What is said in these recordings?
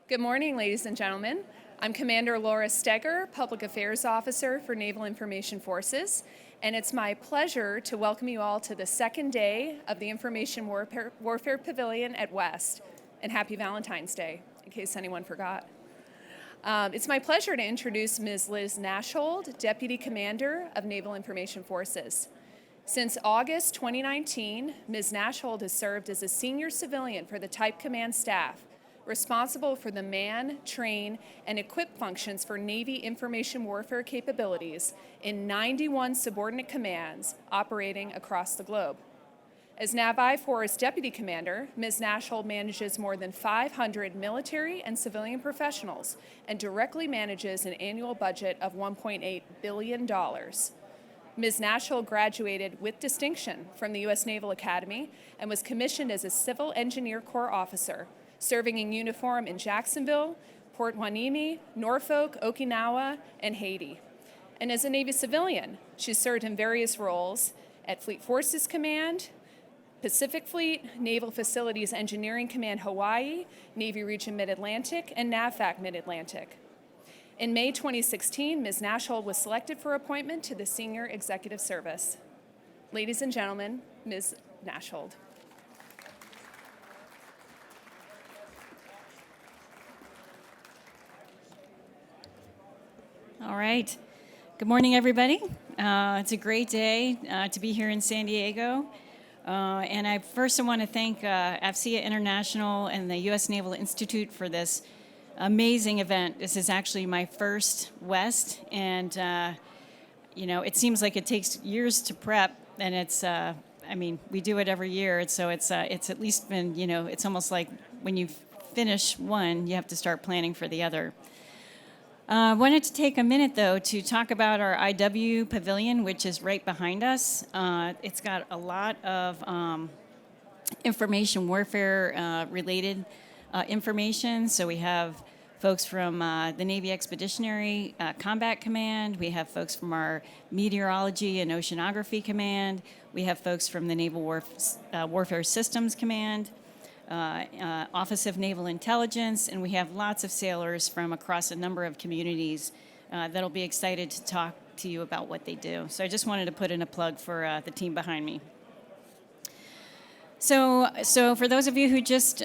Good morning, ladies and gentlemen. I'm Commander Laura Steger, Public Affairs Officer for Naval Information Forces, and it's my pleasure to welcome you all to the second day of the Information Warfare Pavilion at West. And happy Valentine's Day, in case anyone forgot. It's my pleasure to introduce Ms. Liz Nashold, Deputy Commander of Naval Information Forces. Since August 2019, Ms. Nashold has served as a senior civilian for the Type Command staff, responsible for the man, train, and equip functions for Navy information warfare capabilities in 91 subordinate commands operating across the globe. As NAVIFOR's Deputy Commander, Ms. Nashold manages more than 500 military and civilian professionals and directly manages an annual budget of $1.8 billion. Ms. Nashold graduated with distinction from the U.S. Naval Academy and was commissioned as a Civil Engineer Corps officer, serving in uniform in Jacksonville, Port Hueneme, Norfolk, Okinawa, and Haiti. And as a Navy civilian, she served in various roles at Fleet Forces Command, Pacific Fleet, Naval Facilities Engineering Command Hawaii, Navy Region Mid-Atlantic, and NAVFAC Mid-Atlantic. In May 2016, Ms. Nashold was selected for appointment to the Senior Executive Service. Ladies and gentlemen, Ms. Nashold. All right. Good morning, everybody. It's a great day to be here in San Diego. And I first want to thank AFCEA International and the U.S. Naval Institute for this amazing event. This is actually my first West, and it seems like it takes years to prep, and it's we do it every year, so it's at least been, it's almost like when you finish one, you have to start planning for the other. I wanted to take a minute, though, to talk about our IW Pavilion, which is right behind us. It's got a lot of information warfare related information. So we have folks from the Navy Expeditionary Combat Command. We have folks from our Meteorology and Oceanography Command. We have folks from the Naval Warfare Systems Command. Office of Naval Intelligence, and we have lots of sailors from across a number of communities that'll be excited to talk to you about what they do. So I just wanted to put in a plug for the team behind me. So for those of you who just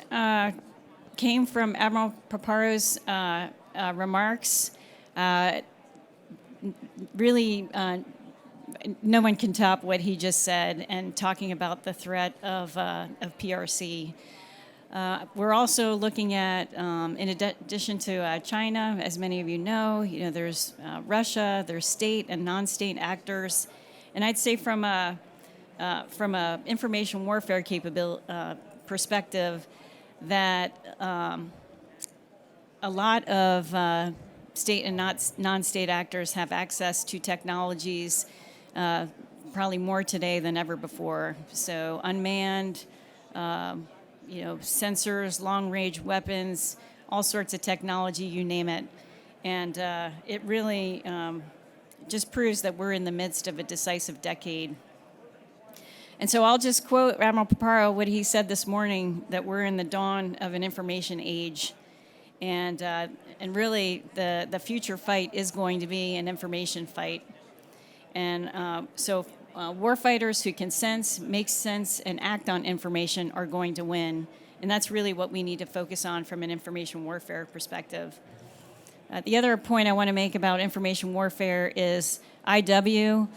came from Admiral Paparo's remarks, really no one can top what he just said, and talking about the threat of PRC. We're also looking at, in addition to China, as many of you know, there's Russia, there's state and non-state actors, and I'd say from a information warfare capability perspective, that a lot of state and non-state actors have access to technologies, probably more today than ever before. So unmanned. Sensors, long-range weapons, all sorts of technology, you name it. And it really just proves that we're in the midst of a decisive decade. And so I'll just quote Admiral Paparo, what he said this morning, that we're in the dawn of an information age. And really, the future fight is going to be an information fight. And so warfighters who can sense, make sense, and act on information are going to win. And that's really what we need to focus on from an information warfare perspective. The other point I want to make about information warfare is IW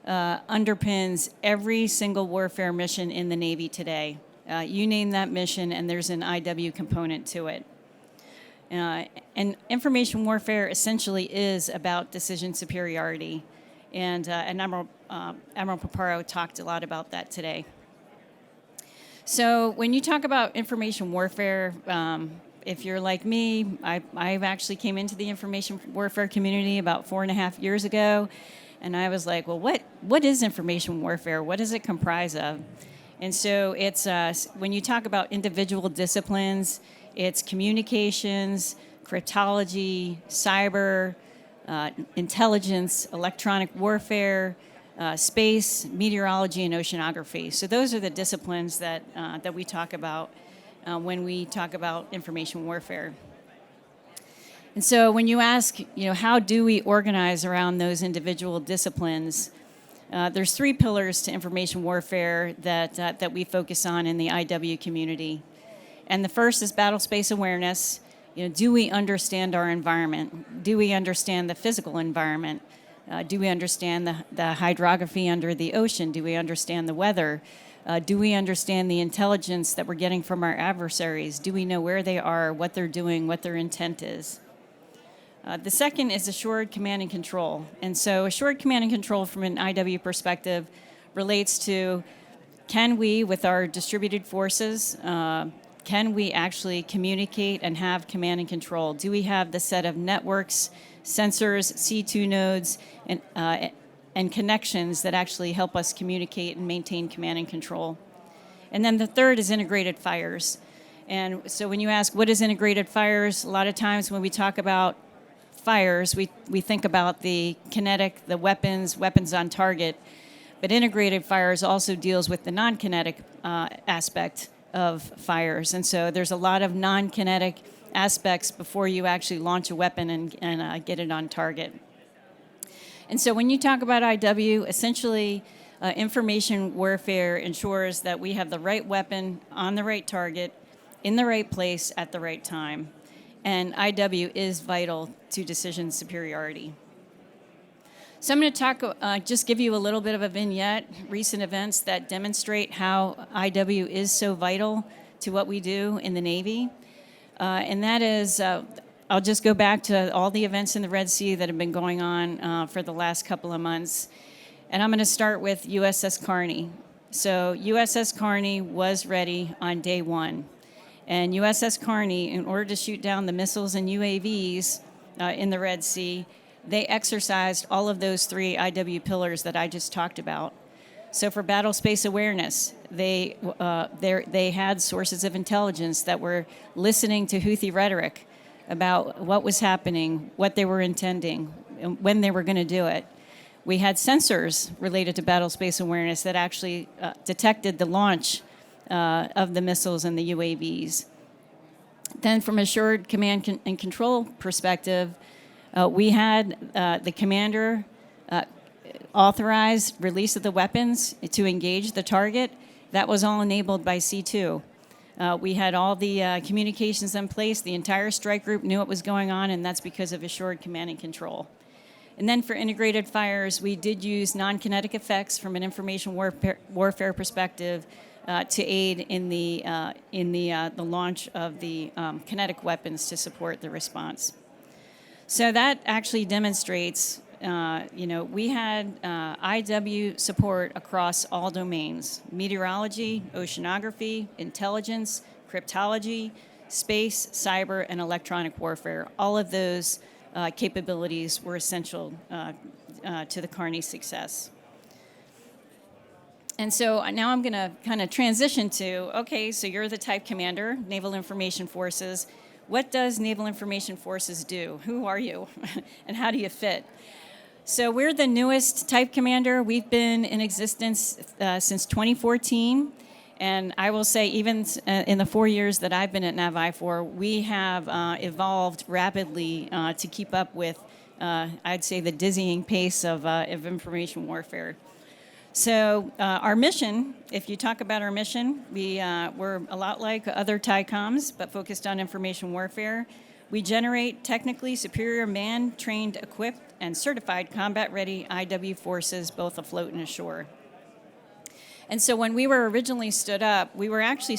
underpins every single warfare mission in the Navy today. You name that mission, and there's an IW component to it. And information warfare essentially is about decision superiority. And Admiral Paparo talked a lot about that today. So when you talk about information warfare, if you're like me, I've actually came into the information warfare community about 4.5 years ago, and I was like, well, what is information warfare? What does it comprise of? And so it's when you talk about individual disciplines, it's communications, cryptology, cyber, intelligence, electronic warfare, space, meteorology, and oceanography. So those are the disciplines that we talk about when we talk about information warfare. And so when you ask, how do we organize around those individual disciplines, there's three pillars to information warfare that we focus on in the IW community. And the first is battle space awareness. Do we understand our environment? Do we understand the physical environment? Do we understand the hydrography under the ocean? Do we understand the weather? Do we understand the intelligence that we're getting from our adversaries? Do we know where they are, what they're doing, what their intent is? The second is assured command and control. And so assured command and control from an IW perspective relates to, can we, with our distributed forces, can we actually communicate and have command and control? Do we have the set of networks, sensors, C2 nodes, and connections that actually help us communicate and maintain command and control? And then the third is integrated fires. And so when you ask what is integrated fires, a lot of times when we talk about fires, we think about the kinetic, the weapons on target, but integrated fires also deals with the non-kinetic aspect of fires. And so there's a lot of non-kinetic aspects before you actually launch a weapon and get it on target. And so when you talk about IW, essentially information warfare ensures that we have the right weapon on the right target, in the right place, at the right time. And IW is vital to decision superiority. So I'm going to just give you a little bit of a vignette, recent events that demonstrate how IW is so vital to what we do in the Navy. And that is, I'll just go back to all the events in the Red Sea that have been going on for the last couple of months. And I'm going to start with USS Carney. So USS Carney was ready on day one. And USS Carney, in order to shoot down the missiles and UAVs in the Red Sea, they exercised all of those three IW pillars that I just talked about. So for battle space awareness, they had sources of intelligence that were listening to Houthi rhetoric about what was happening, what they were intending, and when they were going to do it. We had sensors related to battle space awareness that actually detected the launch of the missiles and the UAVs. Then from assured command and control perspective, we had the commander authorized release of the weapons to engage the target. That was all enabled by C2. We had all the communications in place. The entire strike group knew what was going on, and that's because of assured command and control. And then for integrated fires, we did use non-kinetic effects from an information warfare perspective to aid in the launch of the kinetic weapons to support the response. So that actually demonstrates, we had IW support across all domains: meteorology, oceanography, intelligence, cryptology, space, cyber, and electronic warfare. All of those capabilities were essential to the Carney success. And so now I'm going to kind of transition to, okay, so you're the Type Commander, Naval Information Forces. What does Naval Information Forces do? Who are you? And how do you fit? So we're the newest Type Commander. We've been in existence since 2014. And I will say, even in the 4 years that I've been at NAVIFOR, we have evolved rapidly to keep up with, I'd say, the dizzying pace of information warfare. So our mission, if you talk about our mission, we're a lot like other TICOMs, but focused on information warfare. We generate technically superior manned, trained, equipped, and certified combat-ready IW forces, both afloat and ashore. And so when we were originally stood up, we were actually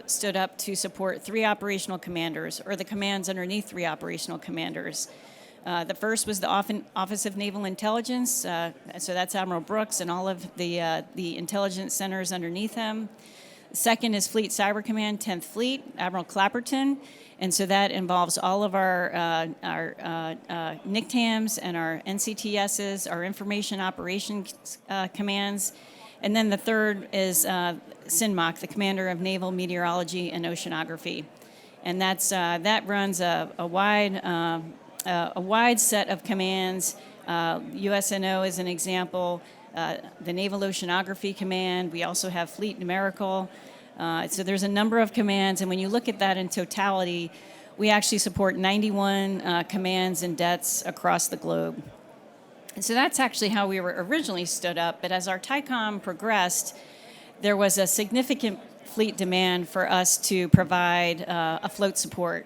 stood up to support three operational commanders, or the commands underneath three operational commanders. The first was the Office of Naval Intelligence, so that's Admiral Brooks and all of the intelligence centers underneath him. Second is Fleet Cyber Command, 10th Fleet, Admiral Clapperton, and so that involves all of our NICTAMs and our NCTSs, our Information Operations Commands. And then the third is CINMOC, the Commander of Naval Meteorology and Oceanography. And that runs a wide set of commands. USNO is an example, the Naval Oceanography Command. We also have Fleet Numerical. So there's a number of commands, and when you look at that in totality, we actually support 91 commands and DETs across the globe. And so that's actually how we were originally stood up. But as our TICOM progressed, there was a significant fleet demand for us to provide afloat support.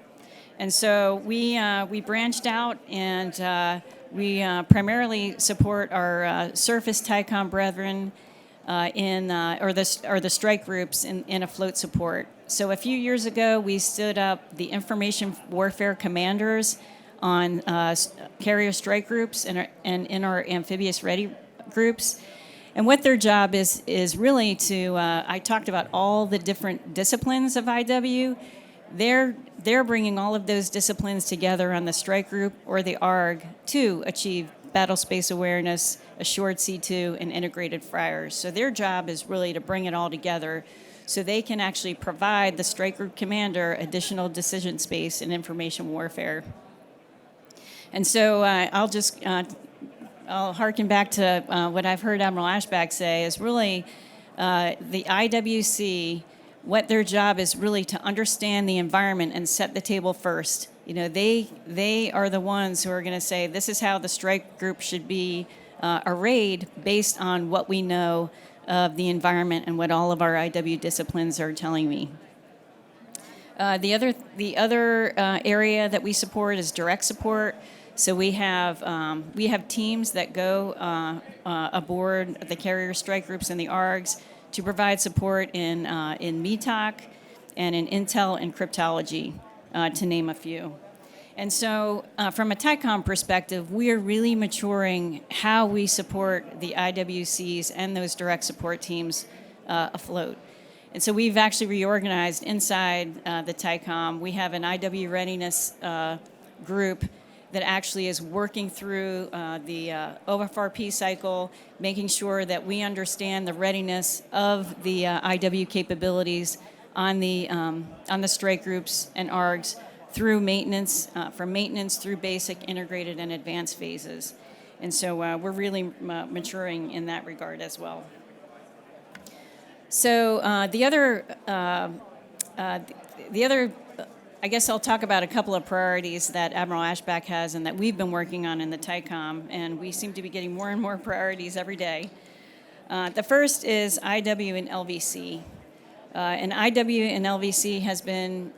And so we branched out, and we primarily support our surface TICOM brethren or the strike groups in afloat support. So a few years ago, we stood up the information warfare commanders on carrier strike groups and in our amphibious ready groups. And what their job is really to, I talked about all the different disciplines of IW. They're bringing all of those disciplines together on the strike group or the ARG to achieve battle space awareness, assured C2, and integrated fires. So their job is really to bring it all together so they can actually provide the strike group commander additional decision space in information warfare. And so I'll harken back to what I've heard Admiral Ashback say is really the IWC, what their job is really to understand the environment and set the table first. You know, they are the ones who are going to say this is how the strike group should be arrayed based on what we know of the environment and what all of our IW disciplines are telling me. The other area that we support is direct support. So we have teams that go aboard the carrier strike groups and the ARGs to provide support in METOC and in intel and cryptology, to name a few. And so from a TICOM perspective, we are really maturing how we support the IWCs and those direct support teams afloat. And so we've actually reorganized inside the TICOM. We have an IW readiness group that actually is working through the OFRP cycle, making sure that we understand the readiness of the IW capabilities on the strike groups and ARGs through maintenance, from maintenance through basic, integrated, and advanced phases. And so we're really maturing in that regard as well. So the other, I guess I'll talk about a couple of priorities that Admiral Ashback has and that we've been working on in the TICOM, and we seem to be getting more and more priorities every day. The first is IW and LVC. And IW and LVC has been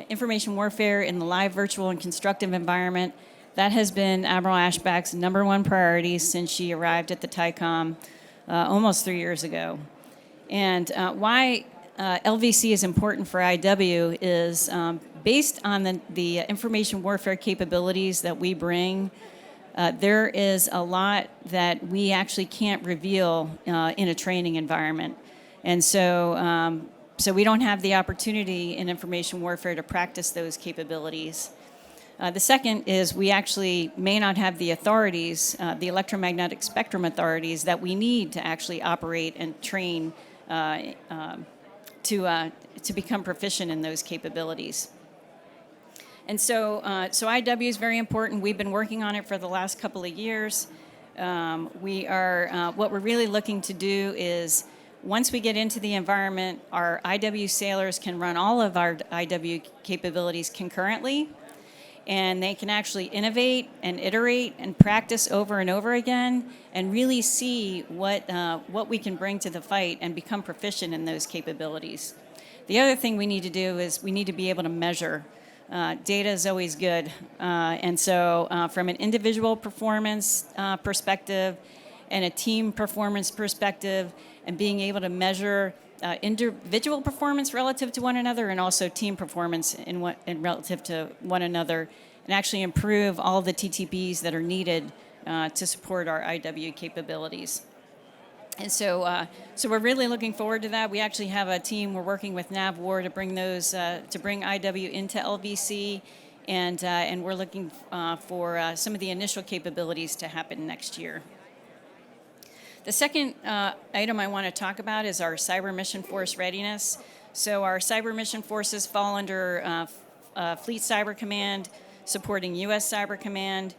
information warfare in the live, virtual, and constructive environment. That has been Admiral Ashback's #1 priority since she arrived at the TICOM almost 3 years ago. And why LVC is important for IW is based on the information warfare capabilities that we bring. There is a lot that we actually can't reveal in a training environment. And so, so we don't have the opportunity in information warfare to practice those capabilities. The second is we actually may not have the authorities, the electromagnetic spectrum authorities that we need to actually operate and train to become proficient in those capabilities. And so, IW is very important. We've been working on it for the last couple of years. What we're really looking to do is, once we get into the environment, our IW sailors can run all of our IW capabilities concurrently, and they can actually innovate and iterate and practice over and over again and really see what we can bring to the fight and become proficient in those capabilities. The other thing we need to do is we need to be able to measure. Data is always good. And so from an individual performance perspective and a team performance perspective, and being able to measure individual performance relative to one another and also team performance in relative to one another, and actually improve all the TTPs that are needed to support our IW capabilities. And so, so we're really looking forward to that. We actually have a team we're working with NAVIFOR to bring those to bring IW into LVC, and we're looking for some of the initial capabilities to happen next year. The second item I want to talk about is our cyber mission force readiness. So our cyber mission forces fall under Fleet Cyber Command, supporting U.S. Cyber Command.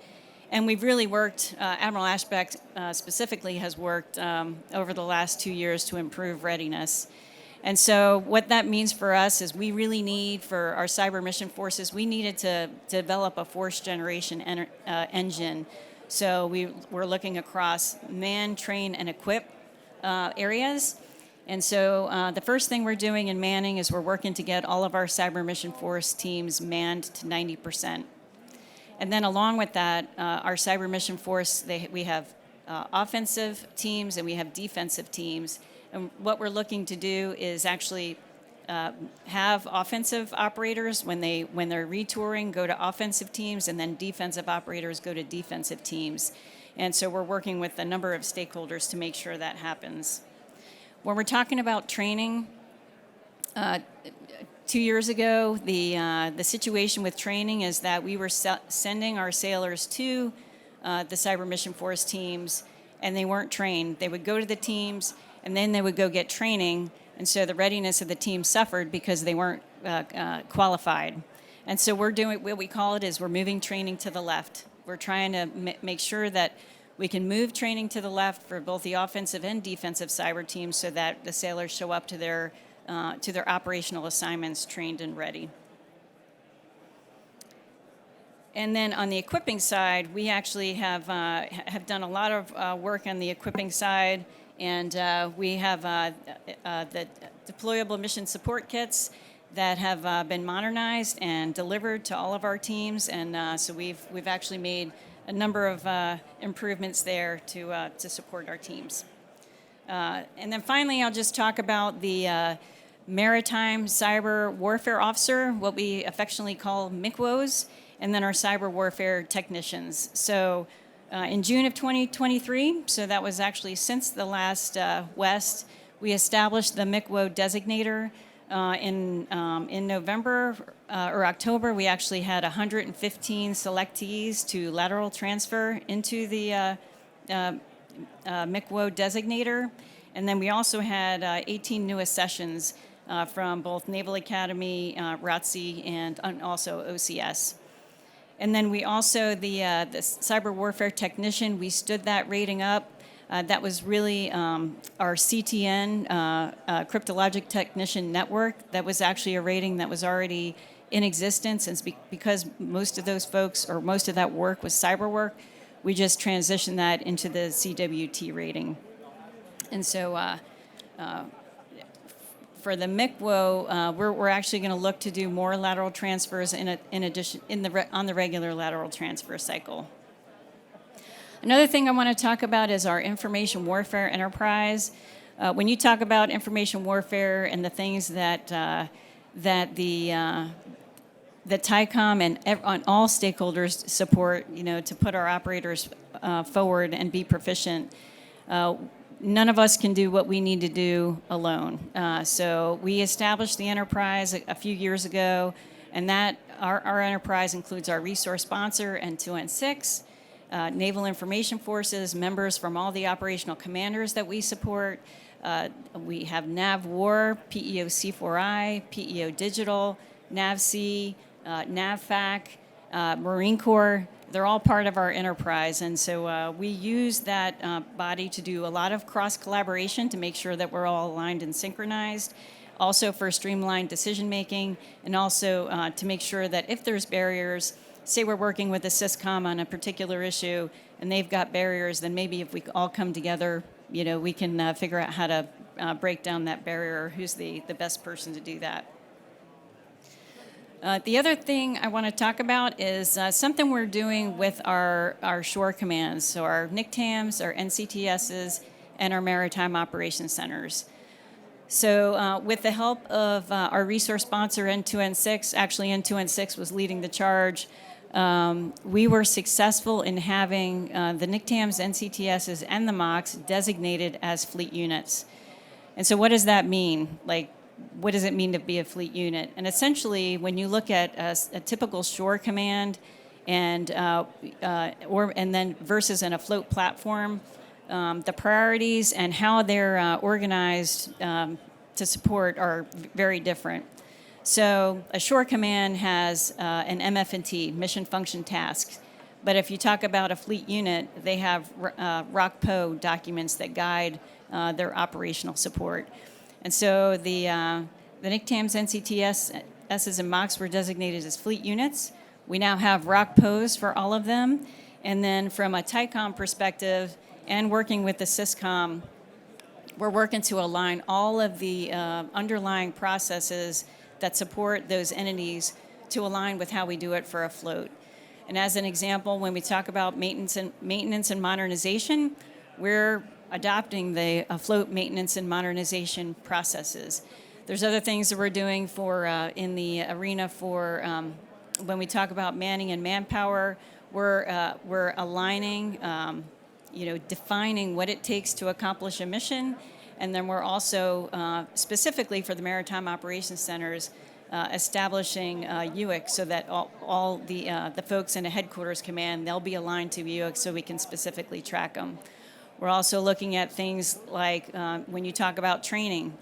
And we've really worked, Admiral Ashbeck specifically has worked over the last 2 years to improve readiness. And so what that means for us is we really need, for our cyber mission forces, we needed to develop a force generation engine. So we're looking across man, train, and equip areas. And so the first thing we're doing in manning is we're working to get all of our cyber mission force teams manned to 90%. And then along with that, our cyber mission force, we have offensive teams and we have defensive teams. And what we're looking to do is actually have offensive operators when they're retouring go to offensive teams, and then defensive operators go to defensive teams. And so we're working with a number of stakeholders to make sure that happens. When we're talking about training, 2 years ago, the situation with training is that we were sending our sailors to the cyber mission force teams, and they weren't trained. They would go to the teams, and then they would go get training, and so the readiness of the team suffered because they weren't qualified. And so we're doing, what we call it is we're moving training to the left. We're trying to make sure that we can move training to the left for both the offensive and defensive cyber teams so that the sailors show up to their operational assignments trained and ready. And then on the equipping side, we actually have done a lot of work on the equipping side, and we have the deployable mission support kits that have been modernized and delivered to all of our teams, and so we've actually made a number of improvements there to support our teams. And then finally, I'll just talk about the Maritime Cyber Warfare Officer, what we affectionately call MICWOs, and then our cyber warfare technicians. So in June of 2023, so that was actually since the last West, we established the MICWO designator. In November or October, we actually had 115 selectees to lateral transfer into the MICWO designator. And then we also had 18 new accessions from both Naval Academy, ROTC, and also OCS. And then we also, the cyber warfare technician, we stood that rating up. That was really our CTN, Cryptologic Technician Network. That was actually a rating that was already in existence. And because most of those folks, or most of that work was cyber work, we just transitioned that into the CWT rating. And so for the MICWO, we're actually going to look to do more lateral transfers in addition on the regular lateral transfer cycle. Another thing I want to talk about is our information warfare enterprise. When you talk about information warfare and the things that the TICOM and all stakeholders support, to put our operators forward and be proficient, none of us can do what we need to do alone. So we established the enterprise a few years ago, and that our enterprise includes our resource sponsor, N2N6, Naval Information Forces, members from all the operational commanders that we support. We have NAVWAR, PEO C4I, PEO Digital, NAVC, NAVFAC, Marine Corps. They're all part of our enterprise, and so we use that body to do a lot of cross-collaboration to make sure that we're all aligned and synchronized, also for streamlined decision-making, and also to make sure that if there's barriers, say we're working with a SysCom on a particular issue, and they've got barriers, then maybe if we all come together, we can figure out how to break down that barrier, who's the best person to do that. The other thing I want to talk about is something we're doing with our shore commands, so our NICTAMs, our NCTSs, and our maritime operations centers. So with the help of our resource sponsor, N2N6, actually N2N6 was leading the charge, we were successful in having the NICTAMs, NCTSs, and the MOCs designated as fleet units. And so what does that mean? What does it mean to be a fleet unit? And essentially, when you look at a typical shore command and then versus an afloat platform, the priorities and how they're organized to support are very different. So a shore command has an MF&T, mission function tasks. But if you talk about a fleet unit, they have ROCPO documents that guide their operational support. And so the NICTAMs, NCTSs, and MOCs were designated as fleet units. We now have ROC POs for all of them. And then from a TICOM perspective and working with the SysCom, we're working to align all of the underlying processes that support those entities to align with how we do it for a float. And as an example, when we talk about maintenance and modernization, we're adopting the float maintenance and modernization processes. There's other things that we're doing for in the arena for when we talk about manning and manpower. We're aligning, defining what it takes to accomplish a mission, and then we're also specifically for the Maritime Operations Centers establishing UIC so that all the folks in a headquarters command, they'll be aligned to UIC so we can specifically track them. We're also looking at things like when you talk about training,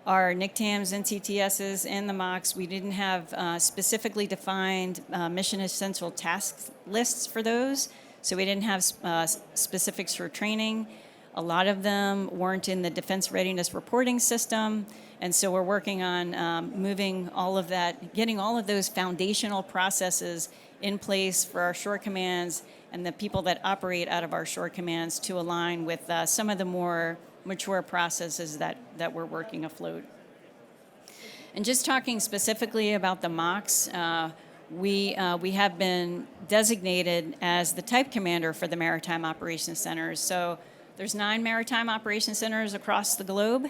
our NICTAMs, NCTSs, and the MOCs, we didn't have specifically defined mission essential task lists for those, so we didn't have specifics for training. A lot of them weren't in the Defense Readiness Reporting System, and so we're working on moving all of that, getting all of those foundational processes in place for our shore commands and the people that operate out of our shore commands to align with some of the more mature processes that we're working afloat. And just talking specifically about the MOCs, we have been designated as the type commander for the Maritime Operations Centers. So there's 9 Maritime Operations Centers across the globe,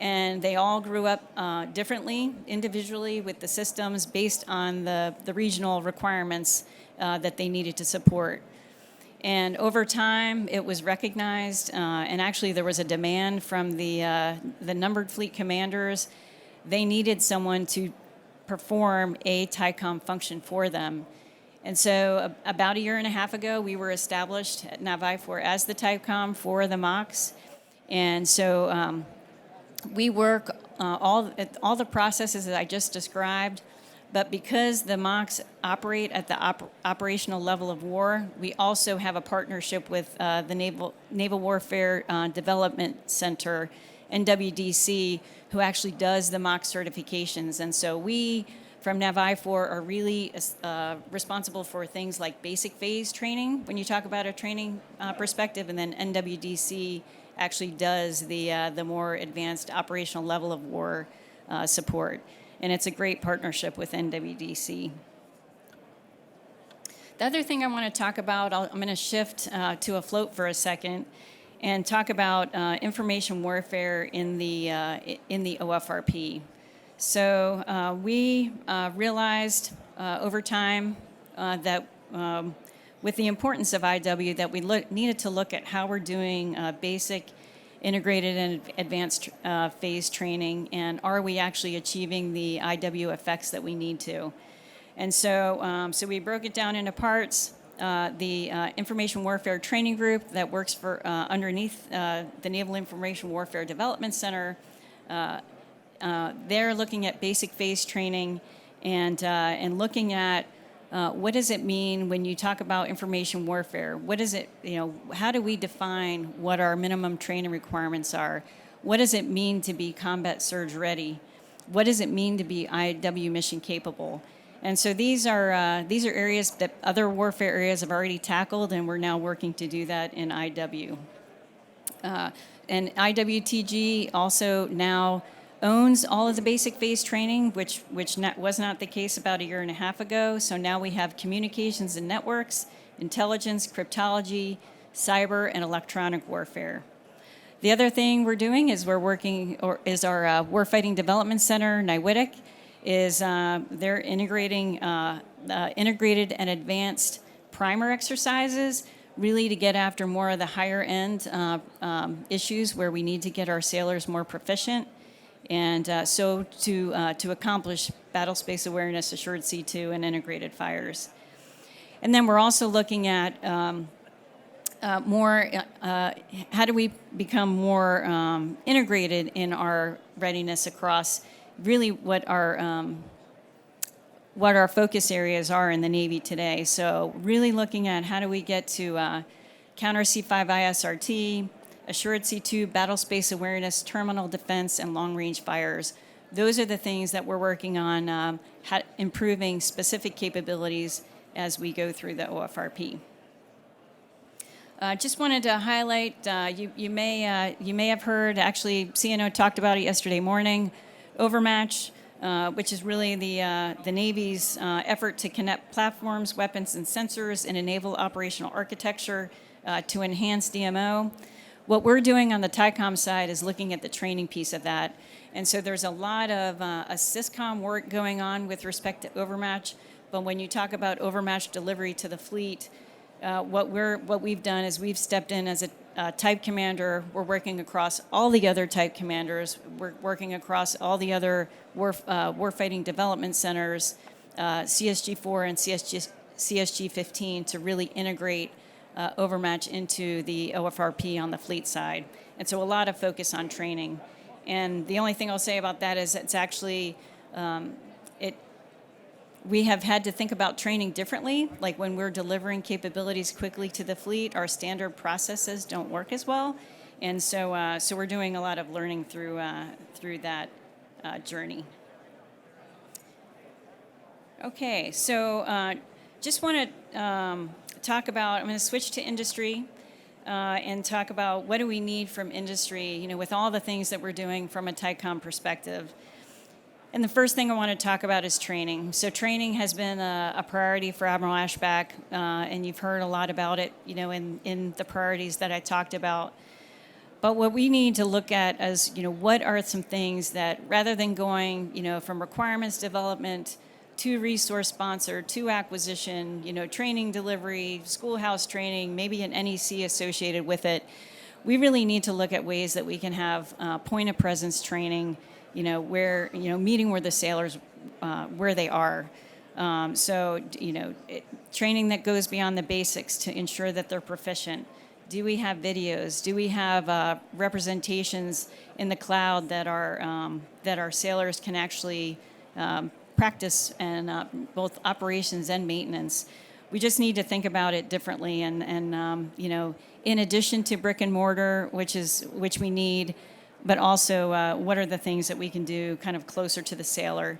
and they all grew up differently, individually, with the systems based on the regional requirements that they needed to support. And over time, it was recognized, and actually there was a demand from the numbered fleet commanders. They needed someone to perform a TICOM function for them. And so about a year and a half ago, we were established at NAVIFOR as the TICOM for the MOCs. And so we work all the processes that I just described. But because the MOCs operate at the operational level of war, we also have a partnership with the Naval Warfare Development Center, NWDC, who actually does the MOC certifications. And so we, from NAVIFOR, are really responsible for things like basic phase training, when you talk about a training perspective, and then NWDC actually does the more advanced operational level of war support. And it's a great partnership with NWDC. The other thing I want to talk about, I'm going to shift to afloat for a second and talk about information warfare in the OFRP. So we realized over time that with the importance of IW, that we needed to look at how we're doing basic, integrated, and advanced phase training, and are we actually achieving the IW effects that we need to? And so, so we broke it down into parts. The Information Warfare Training Group that works for underneath the Naval Information Warfare Development Center, they're looking at basic phase training and looking at what does it mean when you talk about information warfare? What is it, how do we define what our minimum training requirements are? What does it mean to be combat surge ready? What does it mean to be IW mission capable? And so these are areas that other warfare areas have already tackled, and we're now working to do that in IW. And IWTG also now owns all of the basic phase training, which was not the case about a year and a half ago. So now we have communications and networks, intelligence, cryptology, cyber, and electronic warfare. The other thing we're doing is our Warfighting Development Center, NIWITIC, is they're integrating integrated and advanced primer exercises, really to get after more of the higher end issues where we need to get our sailors more proficient. And so to accomplish battle space awareness, assured C2, and integrated fires. And then we're also looking at more, how do we become more integrated in our readiness across really what our focus areas are in the Navy today. So really looking at how do we get to counter C5 ISRT, assured C2, battle space awareness, terminal defense, and long-range fires. Those are the things that we're working on improving specific capabilities as we go through the OFRP. Just wanted to highlight, you may have heard, actually CNO talked about it yesterday morning, Overmatch, which is really the Navy's effort to connect platforms, weapons, and sensors in a naval operational architecture to enhance DMO. What we're doing on the TICOM side is looking at the training piece of that. And so there's a lot of SysCom work going on with respect to Overmatch. But when you talk about Overmatch delivery to the fleet, what we've done is we've stepped in as a type commander. We're working across all the other type commanders. We're working across all the other warfighting development centers, CSG4 and CSG15, to really integrate Overmatch into the OFRP on the fleet side. And so a lot of focus on training. And the only thing I'll say about that is it's actually, we have had to think about training differently. Like when we're delivering capabilities quickly to the fleet, our standard processes don't work as well. And so, so we're doing a lot of learning through that journey. Okay, so just want to talk about, I'm going to switch to industry and talk about what do we need from industry, you know, with all the things that we're doing from a TICOM perspective. And the first thing I want to talk about is training. So training has been a priority for Admiral Ashback, and you've heard a lot about it, you know, in the priorities that I talked about. But what we need to look at is, you know, what are some things that, rather than going, you know, from requirements development to resource sponsor to acquisition, you know, training delivery, schoolhouse training, maybe an NEC associated with it, we really need to look at ways that we can have point of presence training, you know, where, you know, meeting where the sailors, where they are. So, you know, training that goes beyond the basics to ensure that they're proficient. Do we have videos? Do we have representations in the cloud that our sailors can actually practice and both operations and maintenance? We just need to think about it differently. And you know, in addition to brick and mortar, which we need, but also what are the things that we can do kind of closer to the sailor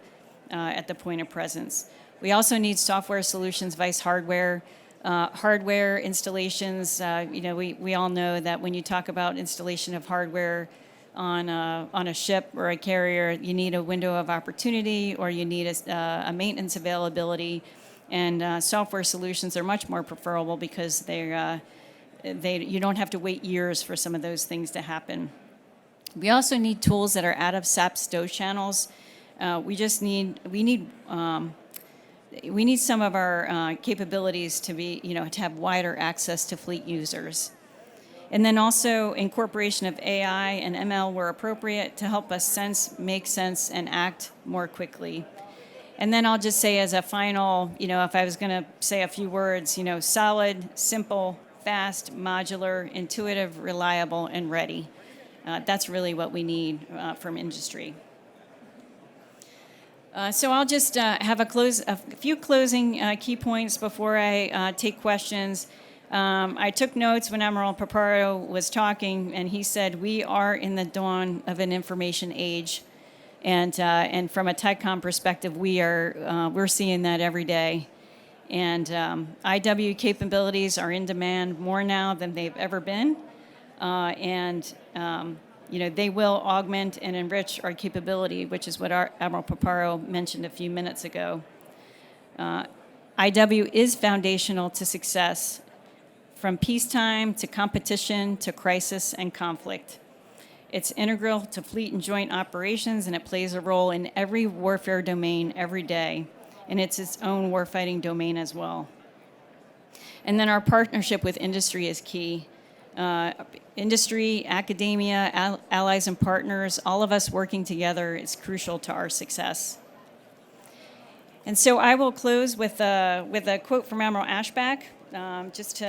at the point of presence. We also need software solutions, vice hardware. Hardware installations, you know, we all know that when you talk about installation of hardware on a ship or a carrier, you need a window of opportunity or you need a maintenance availability. And software solutions are much more preferable because you don't have to wait years for some of those things to happen. We also need tools that are out of SAP stow channels. We need some of our capabilities to be, you know, to have wider access to fleet users. And then also incorporation of AI and ML where appropriate to help us sense, make sense, and act more quickly. And then I'll just say as a final, you know, if I was going to say a few words, you know, solid, simple, fast, modular, intuitive, reliable, and ready. That's really what we need from industry. So I'll just have a few closing key points before I take questions. I took notes when Admiral Paparo was talking, and he said we are in the dawn of an information age, and from a TICOM perspective, we're seeing that every day. And IW capabilities are in demand more now than they've ever been, you know, they will augment and enrich our capability, which is what our Admiral Paparo mentioned a few minutes ago. IW is foundational to success, from peacetime to competition to crisis and conflict. It's integral to fleet and joint operations, and it plays a role in every warfare domain every day, and it's its own warfighting domain as well. And then our partnership with industry is key. Industry, academia, allies and partners, all of us working together is crucial to our success. And so I will close with a quote from Admiral Ashback, just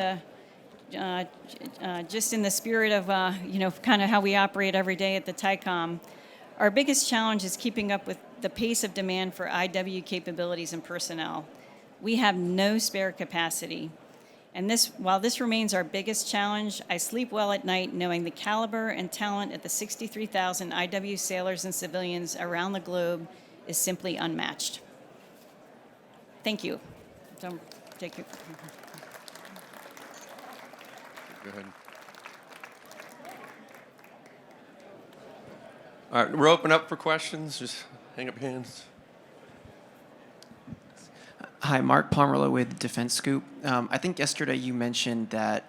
in the spirit of you know, kind of how we operate every day at the TICOM. Our biggest challenge is keeping up with the pace of demand for IW capabilities and personnel. We have no spare capacity. And while this remains our biggest challenge, I sleep well at night knowing the caliber and talent at the 63,000 IW sailors and civilians around the globe is simply unmatched. Thank you. So, take your. Go ahead. All right, we're open up for questions. Just hang up your hands. Hi, Mark Pomerlo with Defense Scoop. I think yesterday you mentioned that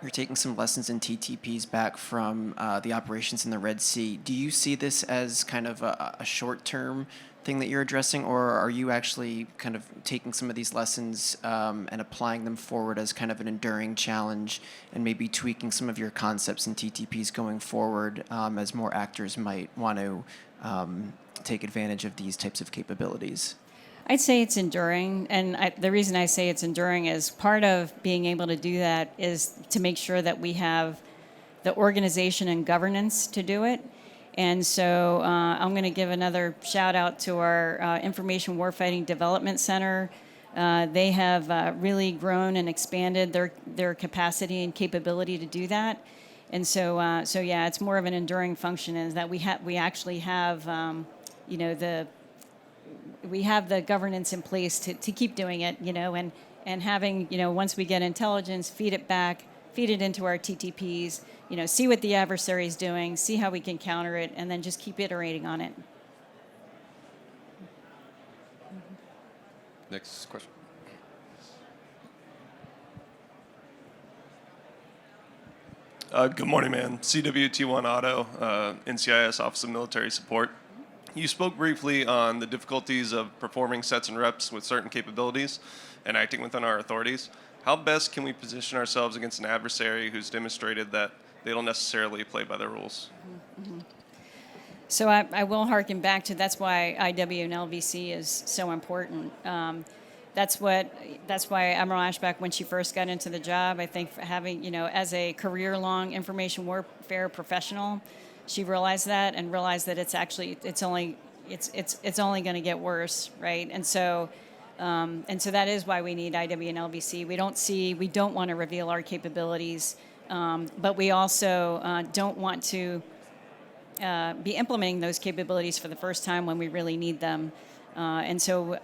you're taking some lessons in TTPs back from the operations in the Red Sea. Do you see this as kind of a short-term thing that you're addressing, or are you actually kind of taking some of these lessons and applying them forward as kind of an enduring challenge and maybe tweaking some of your concepts in TTPs going forward as more actors might want to take advantage of these types of capabilities? I'd say it's enduring, and the reason I say it's enduring is part of being able to do that is to make sure that we have the organization and governance to do it. And so I'm going to give another shout out to our Information Warfighting Development Center. They have really grown and expanded their capacity and capability to do that. And so yeah, it's more of an enduring function is that we actually have we have the governance in place to keep doing it, and having, once we get intelligence, feed it into our TTPs, see what the adversary is doing, see how we can counter it, and then just keep iterating on it. Next question. Good morning, man. CWT1 Auto, NCIS Office of Military Support. You spoke briefly on the difficulties of performing sets and reps with certain capabilities and acting within our authorities. How best can we position ourselves against an adversary who's demonstrated that they don't necessarily play by the rules? Mm-hmm. So I will harken back to that's why IW and LVC is so important. That's why Admiral Ashback, when she first got into the job, I think having, as a career-long information warfare professional, she realized that it's only going to get worse, right? And so that is why we need IW and LVC. We don't want to reveal our capabilities, but we also don't want to be implementing those capabilities for the first time when we really need them. So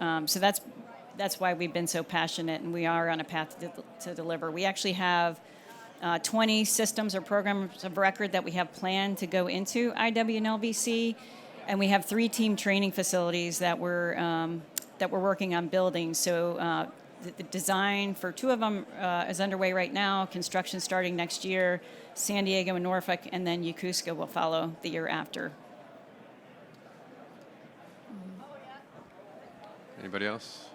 that's why we've been so passionate, and we are on a path to deliver. We actually have 20 systems or programs of record that we have planned to go into IW and LVC, and we have 3 team training facilities that we're working on building. So the design for 2 of them is underway right now. Construction starting next year. San Diego and Norfolk, and then Yokosuka will follow the year after. Anybody else?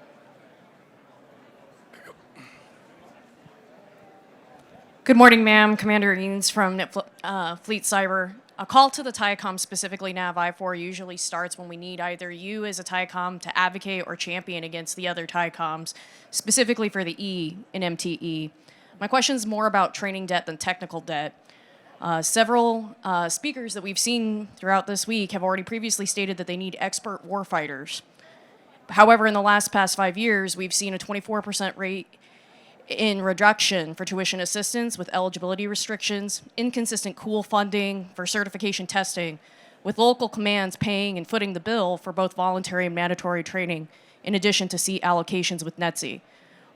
Good morning, ma'am. Commander Eanes from Fleet Cyber. A call to the TICOM, specifically NAVIFOR, usually starts when we need either you as a TICOM to advocate or champion against the other TICOMs, specifically for the E in MTE. My question is more about training debt than technical debt. Several speakers that we've seen throughout this week have already previously stated that they need expert warfighters. However, in the past 5 years, we've seen a 24% rate in reduction for tuition assistance with eligibility restrictions, inconsistent COOL funding for certification testing, with local commands paying and footing the bill for both voluntary and mandatory training, in addition to seat allocations with NETSI.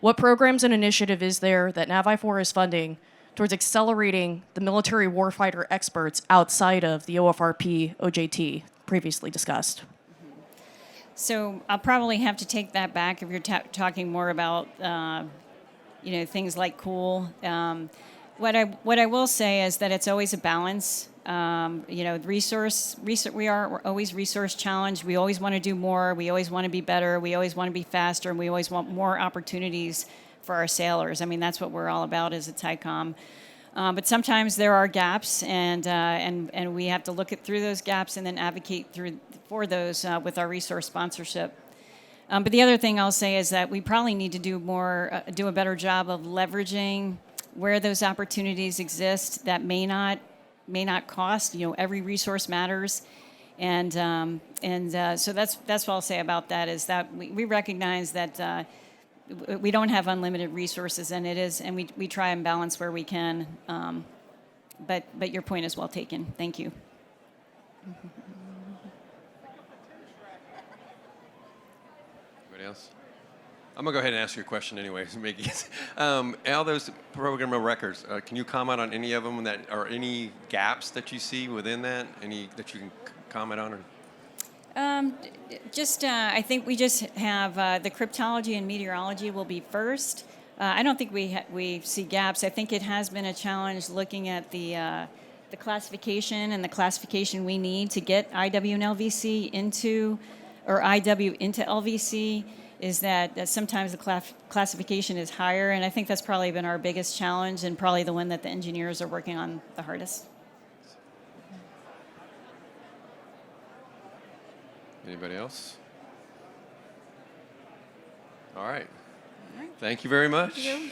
What programs and initiative is there that NAVIFOR is funding towards accelerating the military warfighter experts outside of the OFRP OJT previously discussed? So I'll probably have to take that back if you're talking more about things like COOL. What I will say is that it's always a balance. We're always resource challenged. We always want to do more. We always want to be better. We always want to be faster, and we always want more opportunities for our sailors. I mean, that's what we're all about as a TICOM. But sometimes there are gaps, and we have to look through those gaps and then advocate for those with our resource sponsorship. But the other thing I'll say is that we probably need to do a better job of leveraging where those opportunities exist that may not cost. Every resource matters, and so that's what I'll say about that. Is that we recognize that we don't have unlimited resources, and we try and balance where we can. But your point is well taken. Thank you. Anybody else? I'm gonna go ahead and ask you a question anyway. All those program of records. Can you comment on any of them that are any gaps that you see within that? Any that you can comment on? Or? I think we just have the cryptology and meteorology will be first. I don't think we see gaps. I think it has been a challenge looking at the classification and the classification we need to get IW and LVC into, or IW into LVC, is that sometimes the classification is higher, and I think that's probably been our biggest challenge and probably the one that the engineers are working on the hardest. Anybody else? All right. Thank you very much. Thank you.